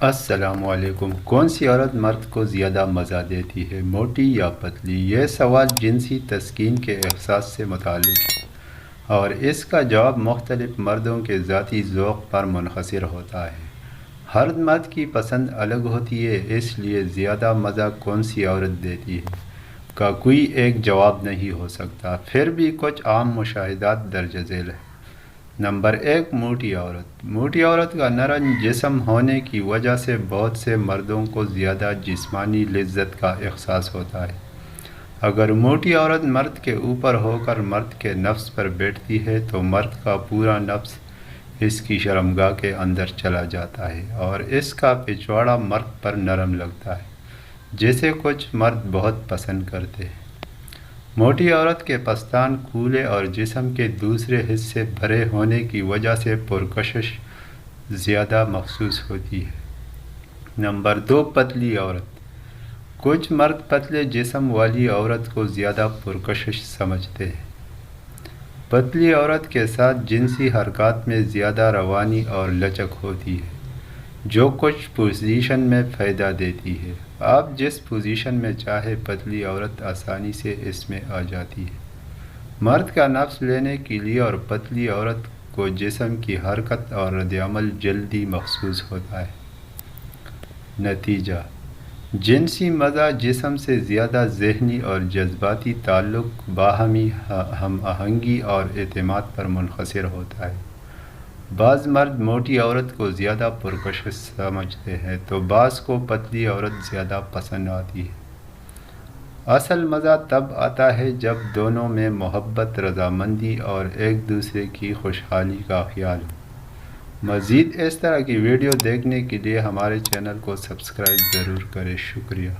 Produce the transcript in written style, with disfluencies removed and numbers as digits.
السلام علیکم۔ کون سی عورت مرد کو زیادہ مزہ دیتی ہے، موٹی یا پتلی؟ یہ سوال جنسی تسکین کے احساس سے متعلق ہے اور اس کا جواب مختلف مردوں کے ذاتی ذوق پر منحصر ہوتا ہے۔ ہر مرد کی پسند الگ ہوتی ہے، اس لیے زیادہ مزہ کون سی عورت دیتی ہے کا کوئی ایک جواب نہیں ہو سکتا۔ پھر بھی کچھ عام مشاہدات درج ذیل ہیں۔ نمبر 1، موٹی عورت۔ موٹی عورت کا نرم جسم ہونے کی وجہ سے بہت سے مردوں کو زیادہ جسمانی لذت کا احساس ہوتا ہے۔ اگر موٹی عورت مرد کے اوپر ہو کر مرد کے نفس پر بیٹھتی ہے تو مرد کا پورا نفس اس کی شرمگاہ کے اندر چلا جاتا ہے اور اس کا پچھواڑا مرد پر نرم لگتا ہے، جسے کچھ مرد بہت پسند کرتے ہیں۔ موٹی عورت کے پستان کھولے اور جسم کے دوسرے حصے بھرے ہونے کی وجہ سے پرکشش زیادہ محسوس ہوتی ہے۔ نمبر 2، پتلی عورت۔ کچھ مرد پتلے جسم والی عورت کو زیادہ پرکشش سمجھتے ہیں۔ پتلی عورت کے ساتھ جنسی حرکات میں زیادہ روانی اور لچک ہوتی ہے، جو کچھ پوزیشن میں فائدہ دیتی ہے۔ آپ جس پوزیشن میں چاہے پتلی عورت آسانی سے اس میں آ جاتی ہے۔ مرد کا نفس لینے کے لیے اور پتلی عورت کو جسم کی حرکت اور ردعمل جلدی محسوس ہوتا ہے۔ نتیجہ: جنسی مزہ جسم سے زیادہ ذہنی اور جذباتی تعلق، باہمی ہم آہنگی اور اعتماد پر منحصر ہوتا ہے۔ بعض مرد موٹی عورت کو زیادہ پرکشش سمجھتے ہیں تو بعض کو پتلی عورت زیادہ پسند آتی ہے۔ اصل مزہ تب آتا ہے جب دونوں میں محبت، رضامندی اور ایک دوسرے کی خوشحالی کا خیال ہو۔ مزید اس طرح کی ویڈیو دیکھنے کے لیے ہمارے چینل کو سبسکرائب ضرور کریں۔ شکریہ۔